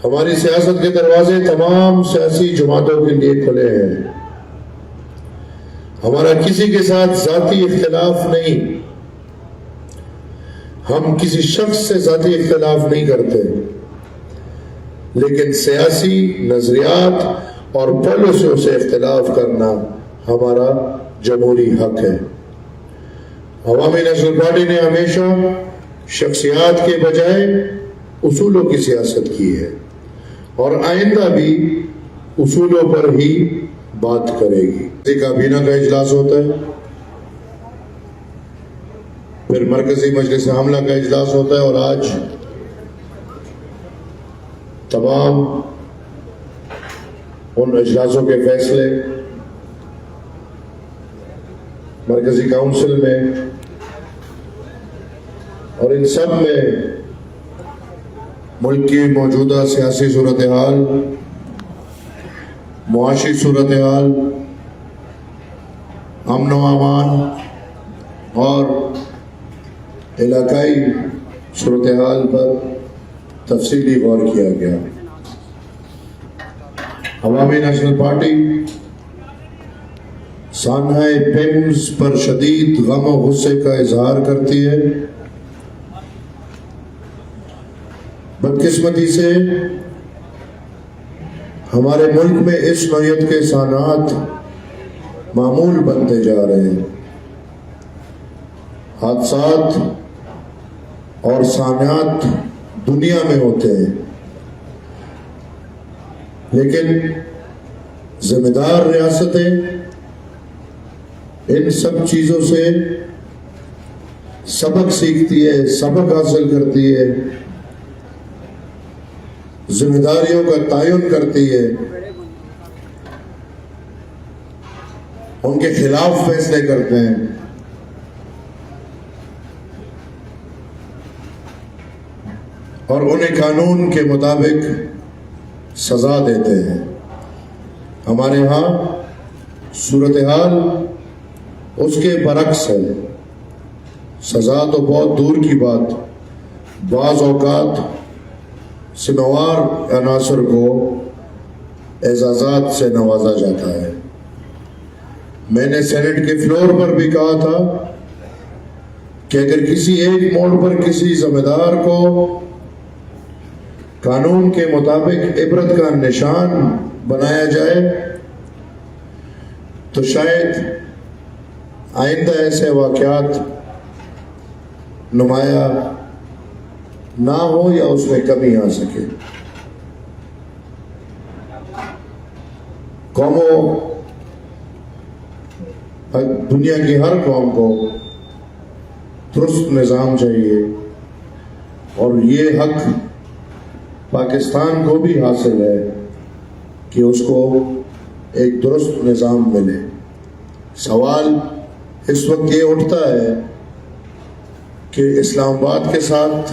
ہماری سیاست کے دروازے تمام سیاسی جماعتوں کے لیے کھلے ہیں۔ ہمارا کسی کے ساتھ ذاتی اختلاف نہیں، ہم کسی شخص سے ذاتی اختلاف نہیں کرتے، لیکن سیاسی نظریات اور پالیسیوں سے اختلاف کرنا ہمارا جمہوری حق ہے۔ عوامی نیشنل پارٹی نے ہمیشہ شخصیات کے بجائے اصولوں کی سیاست کی ہے اور آئندہ بھی اصولوں پر ہی بات کرے گی۔ کابینہ کا اجلاس ہوتا ہے، پھر مرکزی مجلس عاملہ کا اجلاس ہوتا ہے، اور آج تمام ان اجلاسوں کے فیصلے مرکزی کونسل میں اور ان سب میں ملک کی موجودہ سیاسی صورتحال، معاشی صورتحال، امن و امان اور علاقائی صورتحال پر تفصیلی غور کیا گیا۔ عوامی نیشنل پارٹی سانحہ پیمز پر شدید غم و غصے کا اظہار کرتی ہے۔ بدقسمتی سے ہمارے ملک میں اس نوعیت کے سانحات معمول بنتے جا رہے ہیں۔ حادثات اور سانحات دنیا میں ہوتے ہیں، لیکن ذمہ دار ریاستیں ان سب چیزوں سے سبق سیکھتی ہے، سبق حاصل کرتی ہے، ذمہ داریوں کا تعین کرتی ہے، ان کے خلاف فیصلے کرتے ہیں، اور انہیں قانون کے مطابق سزا دیتے ہیں۔ ہمارے ہاں صورتحال اس کے برعکس ہے۔ سزا تو بہت دور کی بات، بعض اوقات ذمہوار عناصر کو اعزازات سے نوازا جاتا ہے۔ میں نے سینٹ کے فلور پر بھی کہا تھا کہ اگر کسی ایک موڑ پر کسی ذمہ دار کو قانون کے مطابق عبرت کا نشان بنایا جائے تو شاید آئندہ ایسے واقعات نمایاں نہ ہو یا اس میں کمی آ سکے۔ قوموں، دنیا کی ہر قوم کو درست نظام چاہیے، اور یہ حق پاکستان کو بھی حاصل ہے کہ اس کو ایک درست نظام ملے۔ سوال اس وقت یہ اٹھتا ہے کہ اسلام آباد کے ساتھ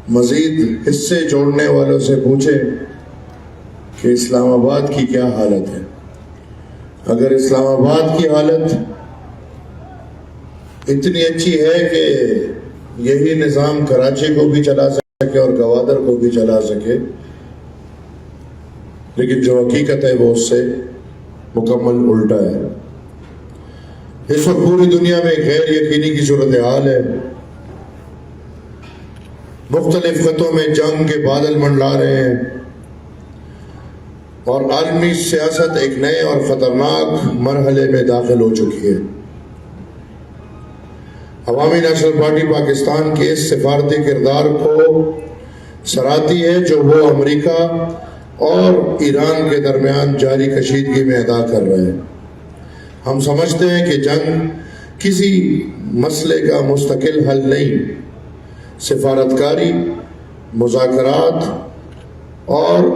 مزید حصے جوڑنے والوں سے پوچھیں کہ اسلام آباد کی کیا حالت ہے۔ اگر اسلام آباد کی حالت اتنی اچھی ہے کہ یہی نظام کراچی کو بھی چلا سکے اور گوادر کو بھی چلا سکے، لیکن جو حقیقت ہے وہ اس سے مکمل الٹا ہے۔ اس وقت پوری دنیا میں غیر یقینی کی صورتحال ہے۔ مختلف خطوں میں جنگ کے بادل منڈلا رہے ہیں، اور عالمی سیاست ایک نئے اور خطرناک مرحلے میں داخل ہو چکی ہے۔ عوامی نیشنل پارٹی پاکستان کے اس سفارتی کردار کو سراہتی ہے جو وہ امریکہ اور ایران کے درمیان جاری کشیدگی میں ادا کر رہے ہیں۔ ہم سمجھتے ہیں کہ جنگ کسی مسئلے کا مستقل حل نہیں، سفارتکاری، مذاکرات اور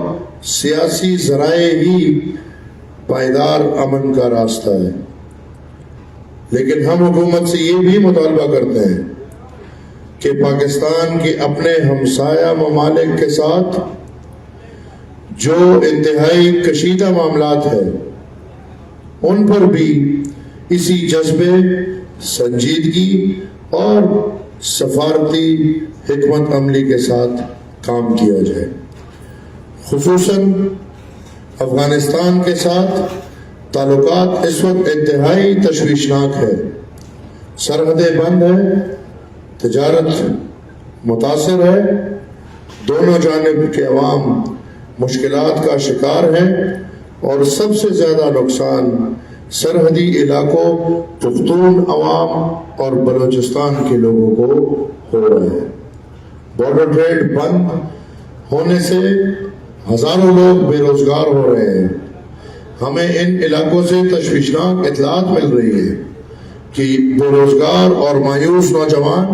سیاسی ذرائع ہی پائیدار امن کا راستہ ہے۔ لیکن ہم حکومت سے یہ بھی مطالبہ کرتے ہیں کہ پاکستان کے اپنے ہمسایہ ممالک کے ساتھ جو انتہائی کشیدہ معاملات ہیں ان پر بھی اسی جذبے، سنجیدگی اور سفارتی حکمت عملی کے ساتھ کام کیا جائے۔ خصوصاً افغانستان کے ساتھ تعلقات اس وقت انتہائی تشویشناک ہے. سرحدیں بند ہیں، تجارت متاثر ہے، دونوں جانب کے عوام مشکلات کا شکار ہیں، اور سب سے زیادہ نقصان سرحدی علاقوں پختون عوام اور بلوچستان کے لوگوں کو ہو رہا ہے. بارڈر ٹریڈ بند ہونے سے ہزاروں لوگ بے روزگار ہو رہے ہیں. ہمیں ان علاقوں سے تشویشناک اطلاعات مل رہی ہے کہ بے روزگار اور مایوس نوجوان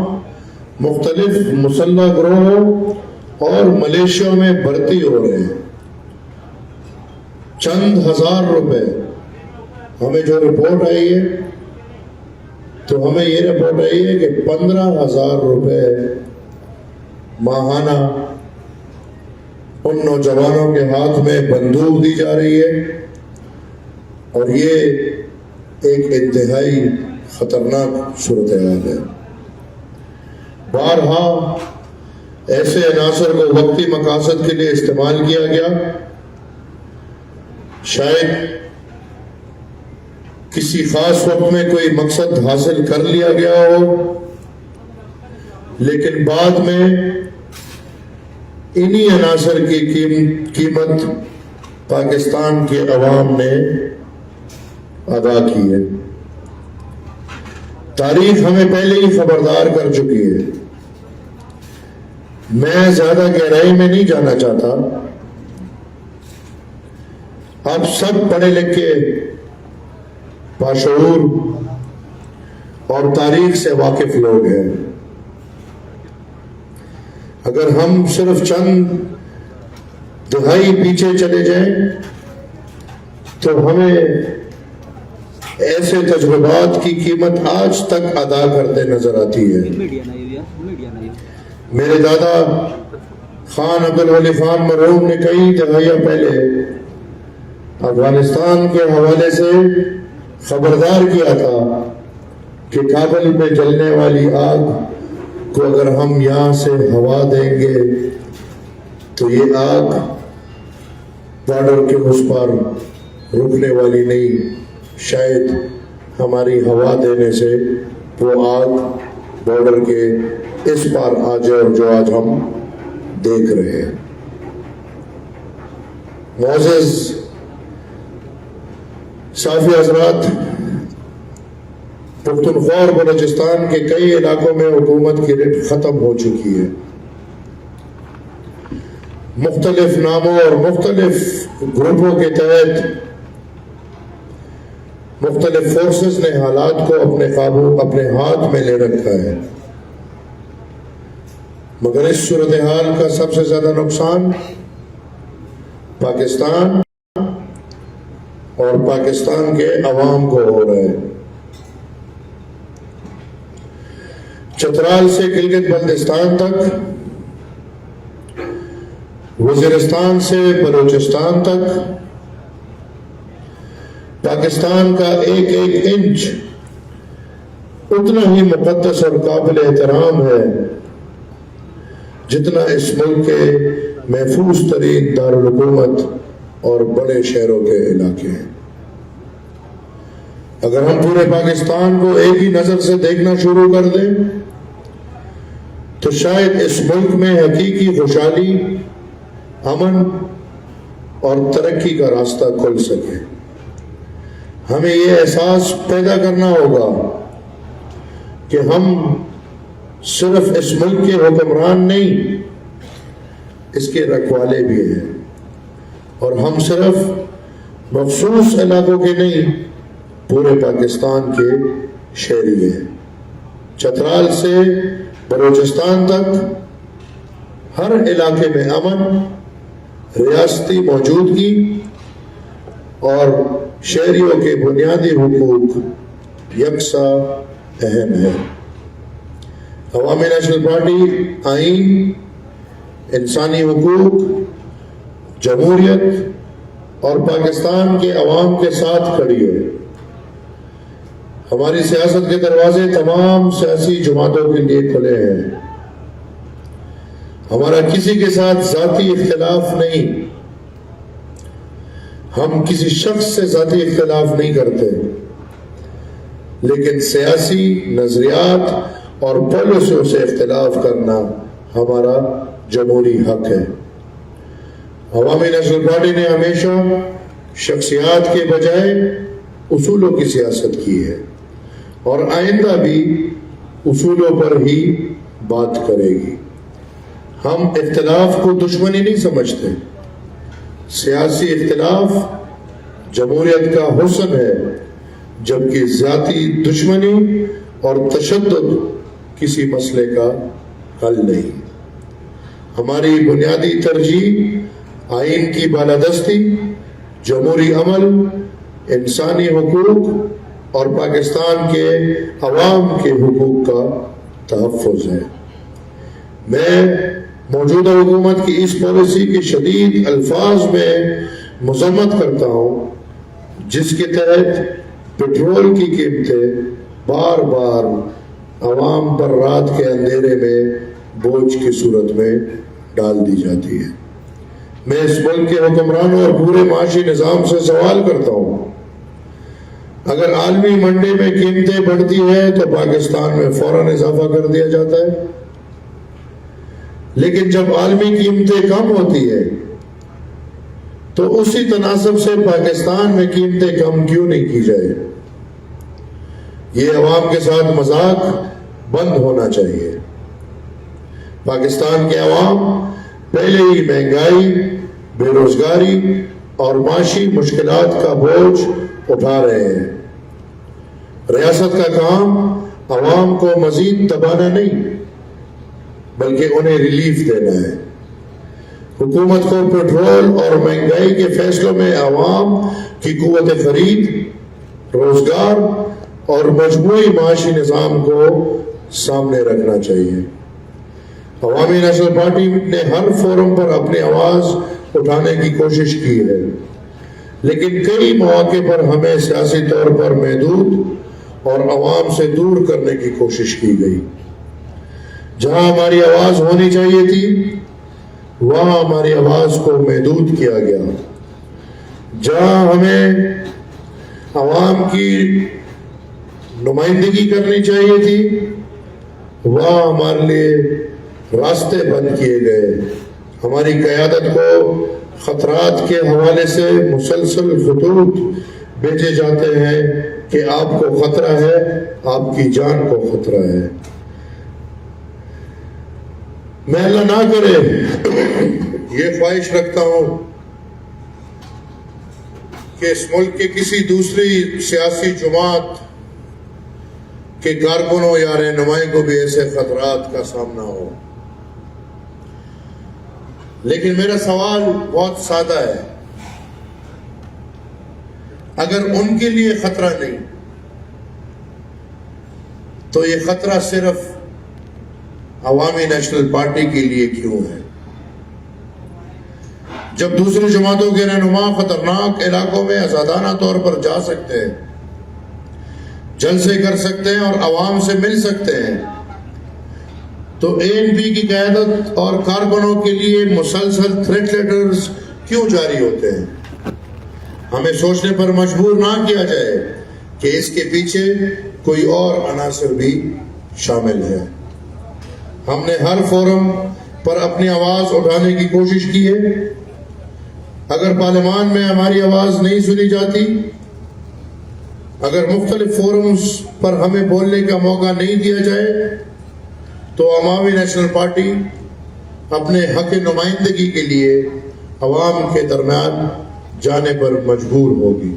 مختلف مسلح گروہوں اور ملیشیا میں بھرتی ہو رہے ہیں. چند ہزار روپے ہمیں جو رپورٹ آئی ہے، تو ہمیں یہ رپورٹ آئی ہے کہ 15,000 روپے ماہانہ ان نوجوانوں کے ہاتھ میں بندوق دی جا رہی ہے، اور یہ ایک انتہائی خطرناک صورتحال ہے. بارہا ایسے عناصر کو وقتی مقاصد کے لیے استعمال کیا گیا. شاید کسی خاص وقت میں کوئی مقصد حاصل کر لیا گیا ہو، لیکن بعد میں انہی عناصر کی قیمت پاکستان کے عوام نے ادا کی ہے. تاریخ ہمیں پہلے ہی خبردار کر چکی ہے. میں زیادہ گہرائی میں نہیں جانا چاہتا. آپ سب پڑھے لکھے، باشعور اور تاریخ سے واقف لوگ ہیں. اگر ہم صرف چند دہائی پیچھے چلے جائیں تو ہمیں ایسے تجربات کی قیمت آج تک ادا کرتے نظر آتی ہے. میرے دادا خان عبدالولی خان مرحوم نے کئی دہائیاں پہلے افغانستان کے حوالے سے خبردار کیا تھا کہ کابل میں جلنے والی آگ کو اگر ہم یہاں سے ہوا دیں گے تو یہ آگ بارڈر کے اس پار رکنے والی نہیں. شاید ہماری ہوا دینے سے وہ آگ بارڈر کے اس پار آ جائے، اور جو آج ہم دیکھ رہے ہیں. معزز صافی حضرات، پختونخوا اور بلوچستان کے کئی علاقوں میں حکومت کی رٹ ختم ہو چکی ہے. مختلف ناموں اور مختلف گروپوں کے تحت مختلف فورسز نے حالات کو اپنے ہاتھ میں لے رکھا ہے. مگر اس صورتحال کا سب سے زیادہ نقصان پاکستان اور پاکستان کے عوام کو ہو رہا ہے. چترال سے گلگت بلتستان تک، وزیرستان سے بلوچستان تک، پاکستان کا ایک ایک انچ اتنا ہی مقدس اور قابل احترام ہے جتنا اس ملک کے محفوظ ترین دارالحکومت اور بڑے شہروں کے علاقے ہیں. اگر ہم پورے پاکستان کو ایک ہی نظر سے دیکھنا شروع کر دیں تو شاید اس ملک میں حقیقی خوشحالی، امن اور ترقی کا راستہ کھل سکے. ہمیں یہ احساس پیدا کرنا ہوگا کہ ہم صرف اس ملک کے حکمران نہیں، اس کے رکھوالے بھی ہیں، اور ہم صرف مخصوص علاقوں کے نہیں، پورے پاکستان کے شہری ہیں. چترال سے بلوچستان تک ہر علاقے میں امن، ریاستی موجودگی اور شہریوں کے بنیادی حقوق یکساں اہم ہے. عوامی نیشنل پارٹی آئین، انسانی حقوق، جمہوریت اور پاکستان کے عوام کے ساتھ کھڑی ہے. ہماری سیاست کے دروازے تمام سیاسی جماعتوں کے لیے کھلے ہیں. ہمارا کسی کے ساتھ ذاتی اختلاف نہیں، ہم کسی شخص سے ذاتی اختلاف نہیں کرتے، لیکن سیاسی نظریات اور پالیسیوں سے اختلاف کرنا ہمارا جمہوری حق ہے۔ عوامی نیشنل پارٹی نے ہمیشہ شخصیات کے بجائے اصولوں کی سیاست کی ہے اور آئندہ بھی اصولوں پر ہی بات کرے گی۔ ہم اختلاف کو دشمنی نہیں سمجھتے۔ سیاسی اختلاف جمہوریت کا حسن ہے، جبکہ ذاتی دشمنی اور تشدد کسی مسئلے کا حل نہیں۔ ہماری بنیادی ترجیح آئین کی بالادستی، جمہوری عمل، انسانی حقوق اور پاکستان کے عوام کے حقوق کا تحفظ ہے۔ میں موجودہ حکومت کی اس پالیسی کی شدید الفاظ میں مذمت کرتا ہوں، جس کے تحت پٹرول کی قیمتیں بار بار عوام پر رات کے اندھیرے میں بوجھ کی صورت میں ڈال دی جاتی ہے۔ میں اس ملک کے حکمرانوں اور پورے معاشی نظام سے سوال کرتا ہوں، اگر عالمی منڈی میں قیمتیں بڑھتی ہیں تو پاکستان میں فوراً اضافہ کر دیا جاتا ہے، لیکن جب عالمی قیمتیں کم ہوتی ہیں تو اسی تناسب سے پاکستان میں قیمتیں کم کیوں نہیں کی جائے؟ یہ عوام کے ساتھ مذاق بند ہونا چاہیے۔ پاکستان کے عوام پہلے ہی مہنگائی، بے روزگاری اور معاشی مشکلات کا بوجھ اٹھا رہے ہیں۔ ریاست کا کام عوام کو مزید دبانا نہیں، بلکہ انہیں ریلیف دینا ہے۔ حکومت کو پیٹرول اور مہنگائی کے فیصلوں میں عوام کی قوت خرید، روزگار اور مجموعی معاشی نظام کو سامنے رکھنا چاہیے۔ عوامی نیشنل پارٹی نے ہر فورم پر اپنی آواز اٹھانے کی کوشش کی ہے، لیکن کئی مواقع پر ہمیں سیاسی طور پر محدود اور عوام سے دور کرنے کی کوشش کی گئی۔ جہاں ہماری آواز ہونی چاہیے تھی، وہاں ہماری آواز کو محدود کیا گیا۔ جہاں ہمیں عوام کی نمائندگی کرنی چاہیے تھی، وہاں ہمارے لیے راستے بند کیے گئے۔ ہماری قیادت کو خطرات کے حوالے سے مسلسل خطوط بھیجے جاتے ہیں کہ آپ کو خطرہ ہے، آپ کی جان کو خطرہ ہے۔ میں اللہ نہ کرے یہ خواہش رکھتا ہوں کہ اس ملک کے کسی دوسری سیاسی جماعت کے کارکنوں یا رہنمائوں کو بھی ایسے خطرات کا سامنا ہو، لیکن میرا سوال بہت سادہ ہے۔ اگر ان کے لیے خطرہ نہیں تو یہ خطرہ صرف عوامی نیشنل پارٹی کے لیے کیوں ہے؟ جب دوسری جماعتوں کے رہنما خطرناک علاقوں میں آزادانہ طور پر جا سکتے ہیں، جلسے کر سکتے ہیں اور عوام سے مل سکتے ہیں، تو ANP کی قیادت اور کارکنوں کے لیے مسلسل تھریٹ لیٹرز کیوں جاری ہوتے ہیں؟ ہمیں سوچنے پر مجبور نہ کیا جائے کہ اس کے پیچھے کوئی اور عناصر بھی شامل ہے۔ ہم نے ہر فورم پر اپنی آواز اٹھانے کی کوشش کی ہے۔ اگر پارلیمان میں ہماری آواز نہیں سنی جاتی، اگر مختلف فورمز پر ہمیں بولنے کا موقع نہیں دیا جائے، تو عوامی نیشنل پارٹی اپنے حق نمائندگی کے لیے عوام کے درمیان جانے پر مجبور ہوگی۔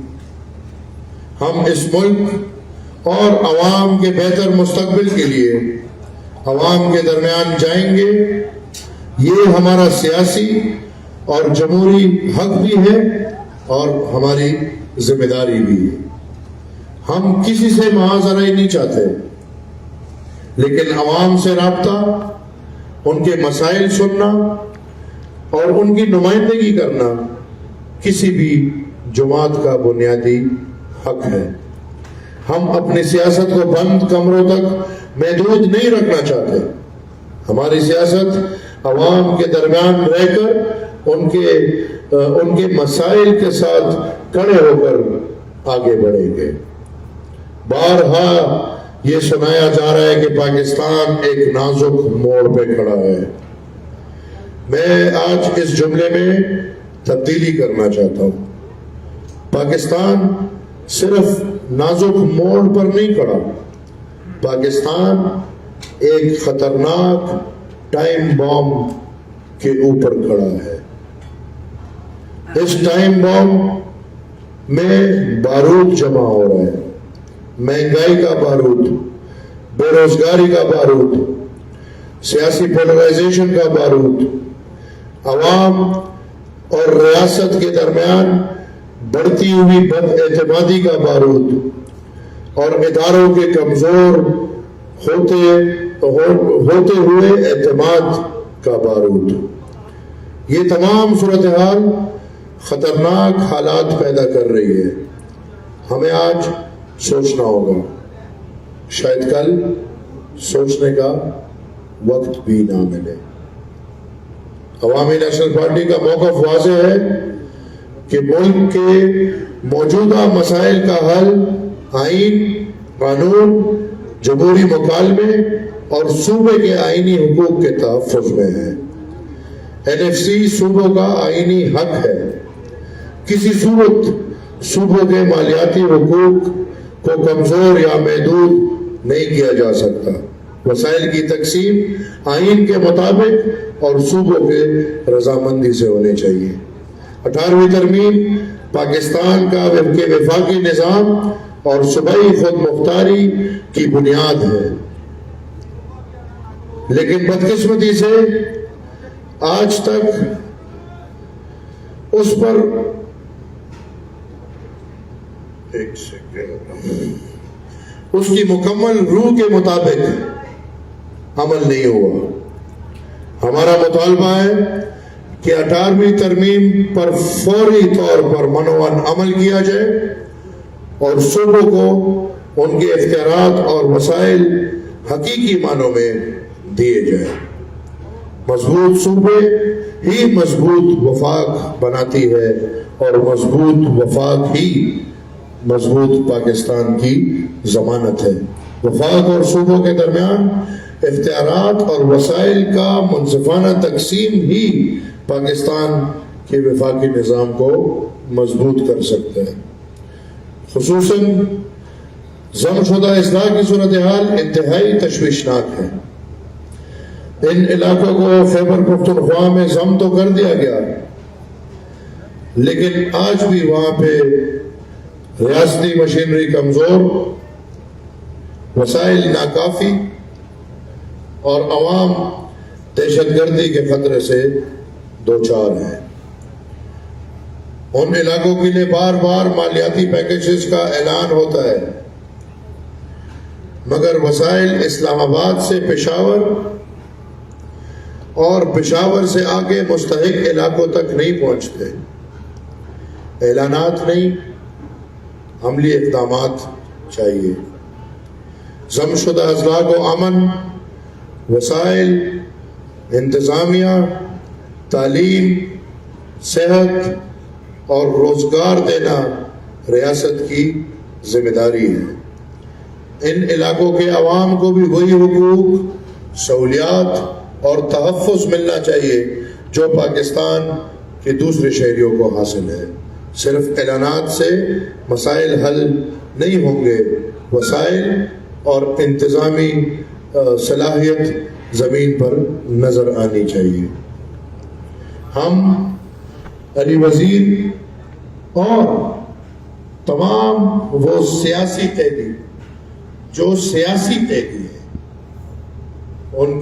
ہم اس ملک اور عوام کے بہتر مستقبل کے لیے عوام کے درمیان جائیں گے۔ یہ ہمارا سیاسی اور جمہوری حق بھی ہے اور ہماری ذمہ داری بھی ہے۔ ہم کسی سے معاذرائی نہیں چاہتے، لیکن عوام سے رابطہ، ان کے مسائل سننا اور ان کی نمائندگی کرنا کسی بھی جماعت کا بنیادی حق ہے۔ ہم اپنی سیاست کو بند کمروں تک محدود نہیں رکھنا چاہتے۔ ہماری سیاست عوام کے درمیان رہ کر ان کے ان کے مسائل کے ساتھ کھڑے ہو کر آگے بڑھیں گے۔ بارہا یہ سنایا جا رہا ہے کہ پاکستان ایک نازک موڑ پہ کھڑا ہے۔ میں آج اس جملے میں تبدیلی کرنا چاہتا ہوں۔ پاکستان صرف نازک موڑ پر نہیں کھڑا، پاکستان ایک خطرناک ٹائم بام کے اوپر کھڑا ہے۔ اس ٹائم بام میں بارود جمع ہو رہا ہے، مہنگائی کا بارود، بے روزگاری کا بارود، سیاسی پولرائزیشن کا بارود، عوام اور ریاست کے درمیان بڑھتی ہوئی بد اعتمادی کا بارود، اور اداروں کے کمزور ہوتے ہوئے اعتماد کا بارود۔ یہ تمام صورتحال خطرناک حالات پیدا کر رہی ہے۔ ہمیں آج سوچنا ہوگا، شاید کل سوچنے کا وقت بھی نہ ملے۔ عوامی نیشنل پارٹی کا موقف واضح ہے کہ ملک کے موجودہ مسائل کا حل آئین، قانون، جمہوری مکالمے اور صوبے کے آئینی حقوق کے تحفظ میں ہے۔ NFC صوبوں کا آئینی حق ہے۔ کسی صورت صوبوں کے مالیاتی حقوق کو کمزور یا محدود نہیں کیا جا سکتا۔ وسائل کی تقسیم آئین کے مطابق اور صوبوں کے رضامندی سے ہونی چاہیے۔ 18ویں ترمیم پاکستان کا وفاقی نظام اور صوبائی خود مختاری کی بنیاد ہے، لیکن بدقسمتی سے آج تک اس پر اس کی مکمل روح کے مطابق عمل نہیں ہوا۔ ہمارا مطالبہ ہے کہ 18ویں ترمیم پر فوری طور پر منوان عمل کیا جائے اور صوبوں کو ان کے اختیارات اور وسائل حقیقی معنوں میں دیے جائیں۔ مضبوط صوبے ہی مضبوط وفاق بناتی ہے، اور مضبوط وفاق ہی مضبوط پاکستان کی ضمانت ہے۔ وفاق اور صوبوں کے درمیان اختیارات اور وسائل کا منصفانہ تقسیم ہی پاکستان کے وفاقی نظام کو مضبوط کر سکتا ہے۔ خصوصاً ضم شدہ اصلاح کی صورتحال انتہائی تشویشناک ہے۔ ان علاقوں کو خیبر پختونخوا میں ضم تو کر دیا گیا، لیکن آج بھی وہاں پہ ریاستی مشینری کمزور، وسائل ناکافی اور عوام دہشت گردی کے خطرے سے دوچار ہیں۔ ان علاقوں کے لیے بار بار مالیاتی پیکیجز کا اعلان ہوتا ہے، مگر وسائل اسلام آباد سے پشاور اور پشاور سے آگے مستحق علاقوں تک نہیں پہنچتے۔ اعلانات نہیں، عملی اقدامات چاہیے۔ ضم شدہ اضلاع کو امن، وسائل، انتظامیہ، تعلیم، صحت اور روزگار دینا ریاست کی ذمہ داری ہے۔ ان علاقوں کے عوام کو بھی وہی حقوق، سہولیات اور تحفظ ملنا چاہیے جو پاکستان کے دوسرے شہریوں کو حاصل ہے۔ صرف اعلانات سے مسائل حل نہیں ہوں گے، وسائل اور انتظامی صلاحیت زمین پر نظر آنی چاہیے۔ ہم علی وزیر اور تمام وہ سیاسی قیدی جو سیاسی قیدی ہیں ان کے